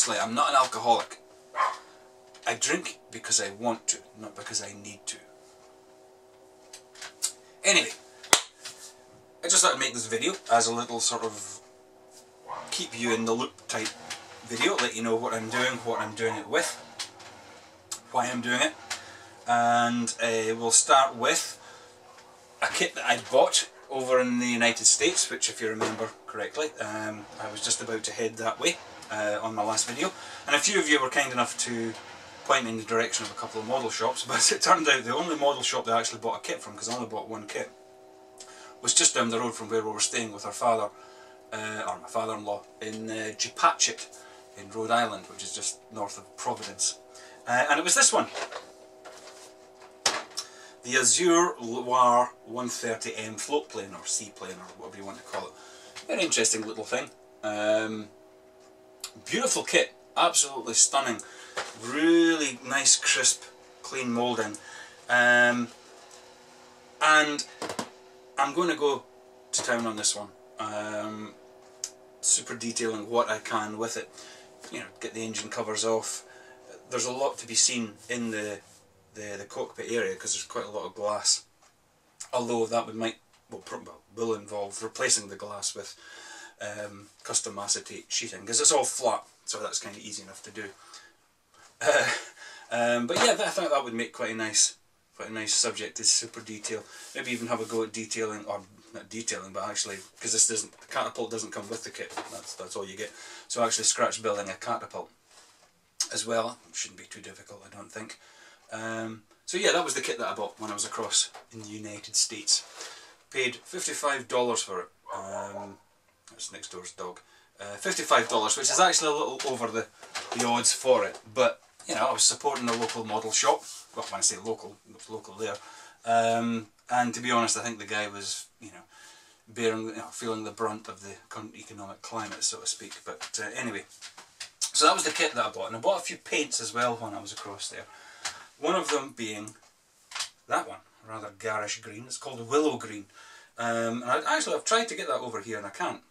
Honestly, I'm not an alcoholic. I drink because I want to, not because I need to. Anyway, I just thought I'd make this video as a little sort of keep you in the loop type video, let you know what I'm doing it with, why I'm doing it, and we'll start with a kit that I bought over in the United States, which, if you remember correctly, I was just about to head that way on my last video, and a few of you were kind enough to point me in the direction of a couple of model shops, but it turned out the only model shop that I actually bought a kit from, because I only bought one kit, was just down the road from where we were staying with our father, or my father-in-law, in Jepatchit in Rhode Island, which is just north of Providence. And it was this one. The Azur 130M float plane, or seaplane, or whatever you want to call it. Very interesting little thing. Beautiful kit, absolutely stunning. Really nice, crisp, clean moulding. And I'm going to go to town on this one. Super detailing what I can with it. You know, get the engine covers off. There's a lot to be seen in the cockpit area because there's quite a lot of glass. Although that will involve replacing the glass with custom acetate sheeting, because it's all flat, so that's kind of easy enough to do. But yeah, I thought that would make quite a nice subject, is super detail. Maybe even have a go at detailing, or not detailing, but actually, because the catapult doesn't come with the kit. That's all you get. So actually, scratch building a catapult as well. It shouldn't be too difficult, I don't think. So yeah, that was the kit that I bought when I was across in the United States. Paid $55 for it. That's next door's dog. $55, which is actually a little over the odds for it, but you know, I was supporting a local model shop. Well, when I say local, it was local there. And to be honest, I think the guy was, you know, feeling the brunt of the current economic climate, so to speak. But anyway, so that was the kit that I bought, and I bought a few paints as well when I was across there. One of them being that one, rather garish green. It's called Willow Green. And I've tried to get that over here and I can't.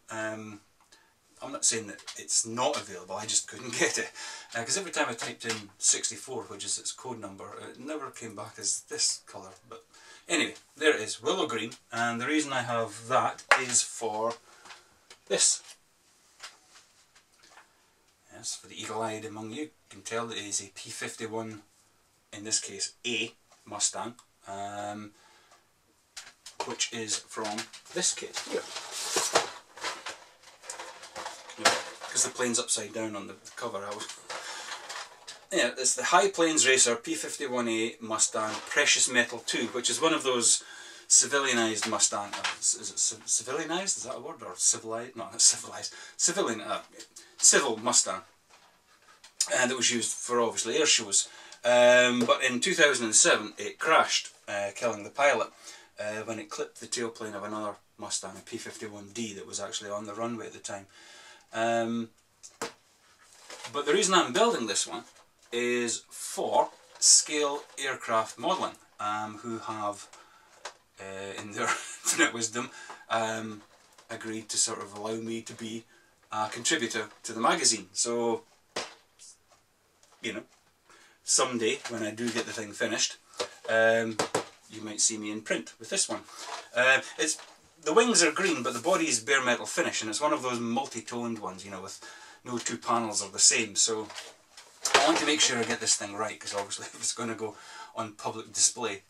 I'm not saying that it's not available, I just couldn't get it. Because every time I typed in 64, which is its code number, it never came back as this colour. But anyway, there it is, Willow Green. And the reason I have that is for this. Yes, for the eagle-eyed among you, you can tell that it is a P51, in this case A Mustang, which is from this kit here. Because the plane's upside down on the cover. Yeah, it's the High Plains Racer P51A Mustang Precious Metal 2, which is one of those civilianised Mustang. Is it civilianised? Is that a word? Or civilised? No, not civilised. Civil Mustang. And it was used for obviously air shows. But in 2007 it crashed, killing the pilot when it clipped the tailplane of another Mustang, a P51D, that was actually on the runway at the time. But the reason I'm building this one is for Scale Aircraft Modelling, who have, in their infinite wisdom, agreed to sort of allow me to be a contributor to the magazine. So, you know, someday when I do get the thing finished, you might see me in print with this one. The wings are green, but the body is bare metal finish, and it's one of those multi-toned ones, you know, with no two panels are the same. So I want to make sure I get this thing right, because obviously if it's going to go on public display,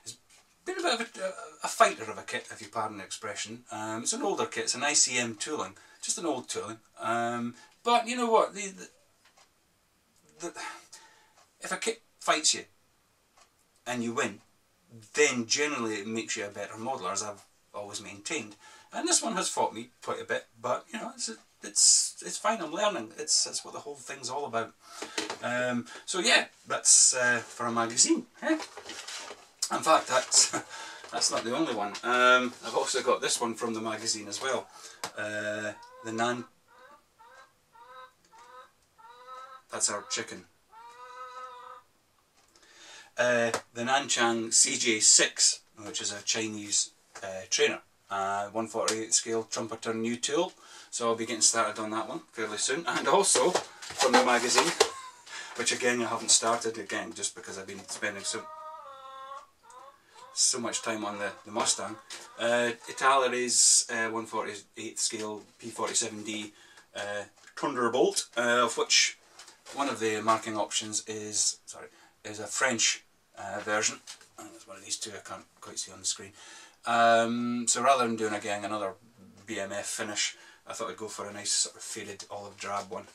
it's been a bit of a fighter of a kit, if you pardon the expression. It's an older kit, it's an ICM tooling, just an old tooling. But you know what, if a kit fights you and you win, then generally it makes you a better modeller, as I've always maintained. And this one has fought me quite a bit, but you know, it's fine. I'm learning. That's what the whole thing's all about. So yeah, that's for a magazine. Eh? In fact, that's not the only one. I've also got this one from the magazine as well. That's our chicken. The Nanchang CJ6, which is a Chinese trainer, 1/48 scale trumpeter new tool, so I'll be getting started on that one fairly soon. And also from the magazine, which again I haven't started, again just because I've been spending so much time on the Mustang. Itali's 1/48 scale P47D Thunderbolt, of which one of the marking options is a French version. I think it's one of these two, I can't quite see on the screen. So rather than doing again another BMF finish, I thought I'd go for a nice sort of faded olive drab one.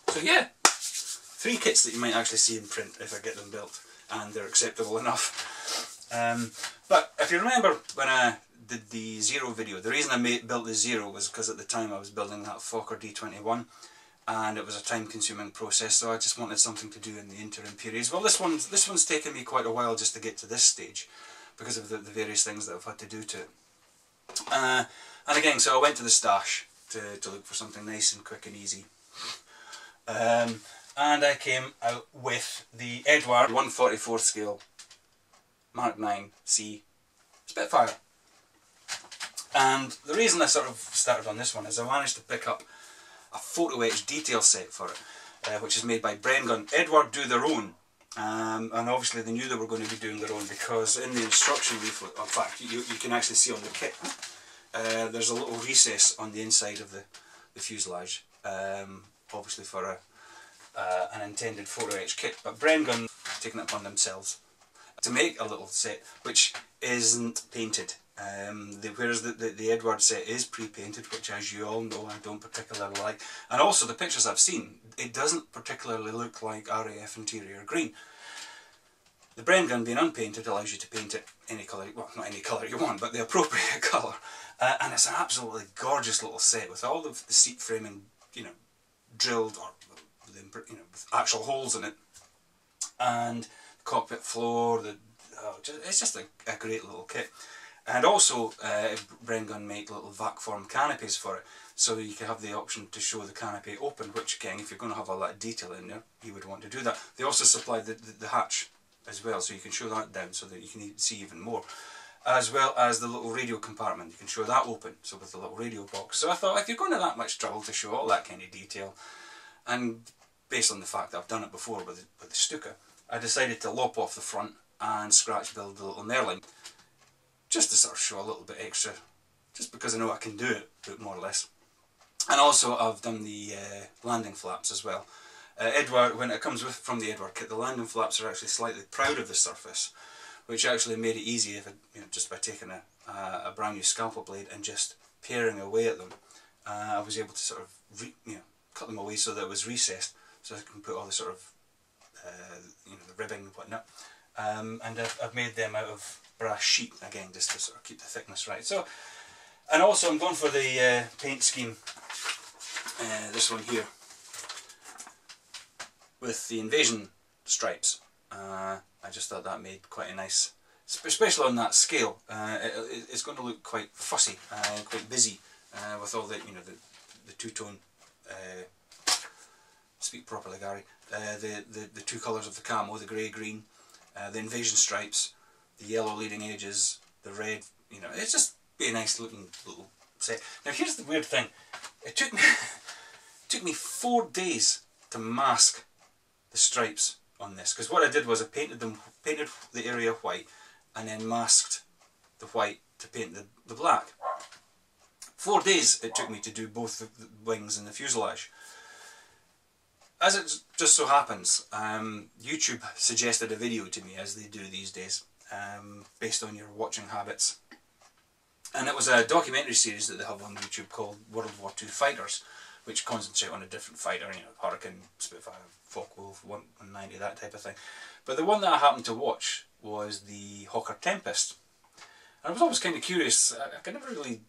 So yeah, 3 kits that you might actually see in print if I get them built and they're acceptable enough. But if you remember when I did the Zero video, the reason I built the Zero was because at the time I was building that Fokker D21 and it was a time consuming process, so I just wanted something to do in the interim periods. Well, this one's taken me quite a while just to get to this stage because of the various things that I've had to do to it. And again, so I went to the stash to look for something nice and quick and easy. And I came out with the Edward 1/44 scale Mark 9C Spitfire. And the reason I sort of started on this one is I managed to pick up a photo etch detail set for it, which is made by Brengun. Edward do their own, and obviously they knew they were going to be doing their own because in the instruction leaflet, in fact you can actually see on the kit, there's a little recess on the inside of the fuselage, obviously for an intended photo etch kit, but Brengun taken it upon themselves to make a little set which isn't painted, whereas the Edward set is pre-painted, which as you all know I don't particularly like. And also the pictures I've seen, it doesn't particularly look like RAF interior green. The Brengun being unpainted allows you to paint it any colour, well not any colour you want, but the appropriate colour. And it's an absolutely gorgeous little set with all of the seat framing, you know, drilled or with actual holes in it, and cockpit floor, it's just a great little kit. And also Brengun make little vac form canopies for it, so you can have the option to show the canopy open, which again, if you're going to have a lot of detail in there, you would want to do that. They also supply the hatch as well, so you can show that down so that you can see even more, as well as the little radio compartment. You can show that open, so with the little radio box. So I thought, if you're going to that much trouble to show all that kind of detail, and based on the fact that I've done it before with the Stuka, I decided to lop off the front and scratch build the little Merlin, just to sort of show a little bit extra, just because I know I can do it, more or less. And also I've done the landing flaps as well. Edward, when it comes from the Edward kit, the landing flaps are actually slightly proud of the surface, which actually made it easy if just by taking a brand new scalpel blade and just paring away at them. I was able to sort of cut them away so that it was recessed, so I can put all the sort of the ribbing and whatnot. And I've made them out of brass sheet again, just to sort of keep the thickness right. So, and also I'm going for the paint scheme, this one here, with the invasion stripes. I just thought that made quite a nice, especially on that scale. It's going to look quite fussy, quite busy, with all the the two-tone. Speak properly, Gary. The two colours of the camo, the grey green, the invasion stripes, the yellow leading edges, the red. It's just be a nice looking little set. Now here's the weird thing. It took me 4 days to mask the stripes on this, because what I did was I painted the area white and then masked the white to paint the black. 4 days it took me to do both the wings and the fuselage. As it just so happens, YouTube suggested a video to me, as they do these days, based on your watching habits. And it was a documentary series that they have on YouTube called World War II Fighters, which concentrate on a different fighter, Hurricane, Spitfire, Focke-Wulf, 190, that type of thing. But the one that I happened to watch was the Hawker Tempest. And I was always kind of curious. I could never really,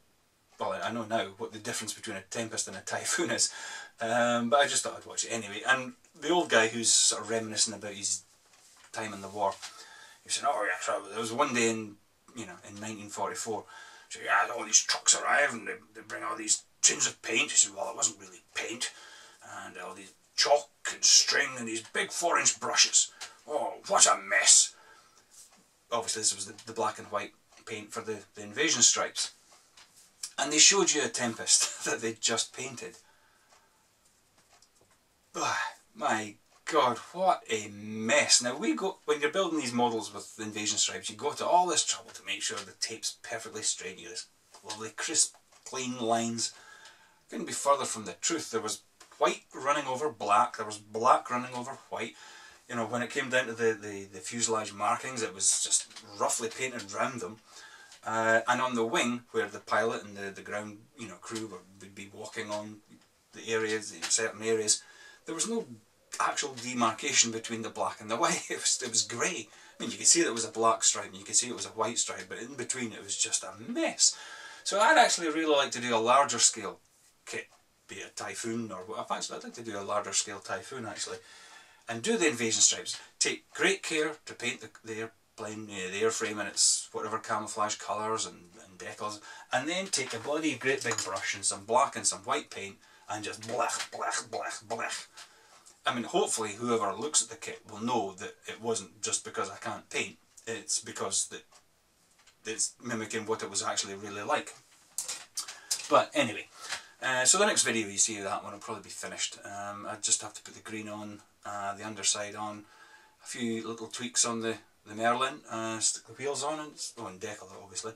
well, I know now what the difference between a Tempest and a Typhoon is, but I just thought I'd watch it anyway. And the old guy who's sort of reminiscing about his time in the war, he said, "Oh yeah, so there was one day in 1944. So yeah, all these trucks arrive and they bring all these tins of paint." He said, "Well, it wasn't really paint, and all these chalk and string and these big 4-inch brushes. Oh, what a mess!" Obviously, this was the black and white paint for the invasion stripes. and they showed you a Tempest that they'd just painted. Oh, my God, what a mess. Now when you're building these models with invasion stripes, you go to all this trouble to make sure the tape's perfectly straight. You get this lovely crisp, clean lines. Couldn't be further from the truth. There was white running over black, there was black running over white. You know, when it came down to the fuselage markings, it was just roughly painted round them. And on the wing, where the pilot and the ground, you know, crew would be walking on the areas, certain areas, there was no actual demarcation between the black and the white. It was grey. I mean, you could see that it was a black stripe and you could see it was a white stripe, but in between it was just a mess. So I'd actually really like to do a larger scale kit, be it a Typhoon or whatever. Actually, I'd like to do a larger scale Typhoon actually, and do the invasion stripes. Take great care to paint the airplane, the airframe in its whatever camouflage colours and decals, and then take a bloody great big brush and some black and some white paint and just blech, blech, blech, blech. I mean, hopefully whoever looks at the kit will know that it wasn't just because I can't paint, it's because that it's mimicking what it was actually really like. But anyway, so the next video you see of that one will probably be finished. I just have to put the green on, the underside on, a few little tweaks on the Merlin, stick the wheels on, and decal obviously,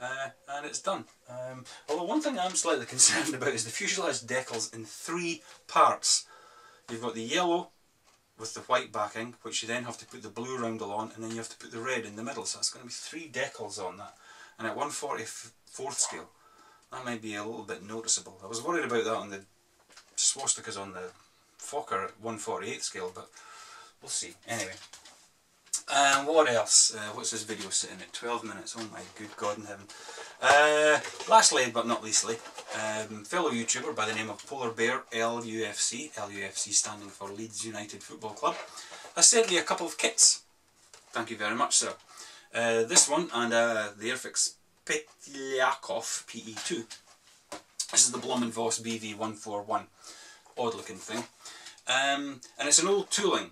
and it's done. Although one thing I'm slightly concerned about is the fuselage decals in 3 parts. You've got the yellow with the white backing, which you then have to put the blue roundel on, and then you have to put the red in the middle, so that's going to be 3 decals on that. And at 1/44 scale, that might be a little bit noticeable. I was worried about that on the swastikas on the Fokker at 1/48 scale, but we'll see. Anyway, what else? What's this video sitting at? 12 minutes. Oh my good God in heaven. Lastly but not leastly, fellow YouTuber by the name of Polar Bear LUFC, LUFC standing for Leeds United Football Club, has sent me a couple of kits. Thank you very much, sir. This one and the Airfix Petliakov PE2. This is the Blum & Voss BV141. Odd looking thing. And it's an old tooling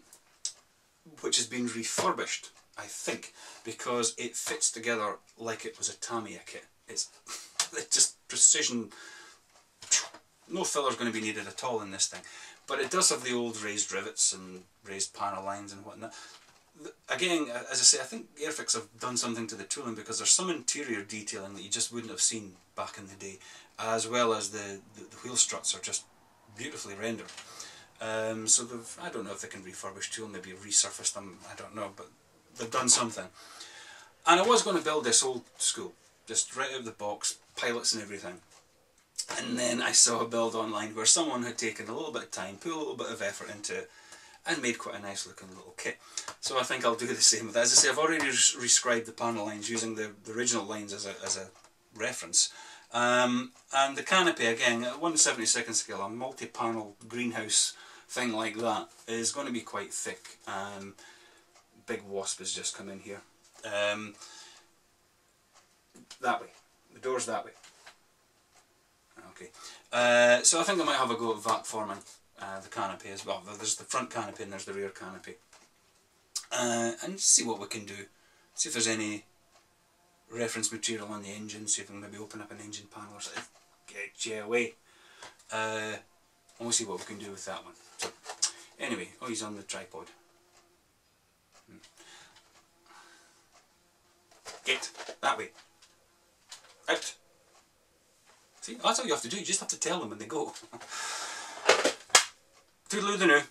which has been refurbished, I think, because it fits together like it was a Tamiya kit. It's just precision. No filler's going to be needed at all in this thing. But it does have the old raised rivets and raised panel lines and whatnot. Again, as I say, I think Airfix have done something to the tooling because there's some interior detailing that you just wouldn't have seen back in the day, as well as the wheel struts are just beautifully rendered. So I don't know if they can refurbish tool, maybe resurface them, I don't know, but they've done something. And I was going to build this old school, just right out of the box, pilots and everything. And then I saw a build online where someone had taken a little bit of time, put a little bit of effort into it, and made quite a nice looking little kit. So I think I'll do the same with that. As I say, I've already rescribed the panel lines using the original lines as a reference. And the canopy, again, at 1/72 scale, a multi-panel greenhouse thing like that is going to be quite thick. Big wasp has just come in here. That way. The door's that way. Okay. So I think I might have a go at vac forming the canopy as well. There's the front canopy and there's the rear canopy. And see what we can do. See if there's any reference material on the engine. See if we can maybe open up an engine panel or something. Get you away. And we'll see what we can do with that one. So, anyway, oh, he's on the tripod. Get that way. Out. See, that's all you have to do. You just have to tell them when they go. Toodaloo-the-noo.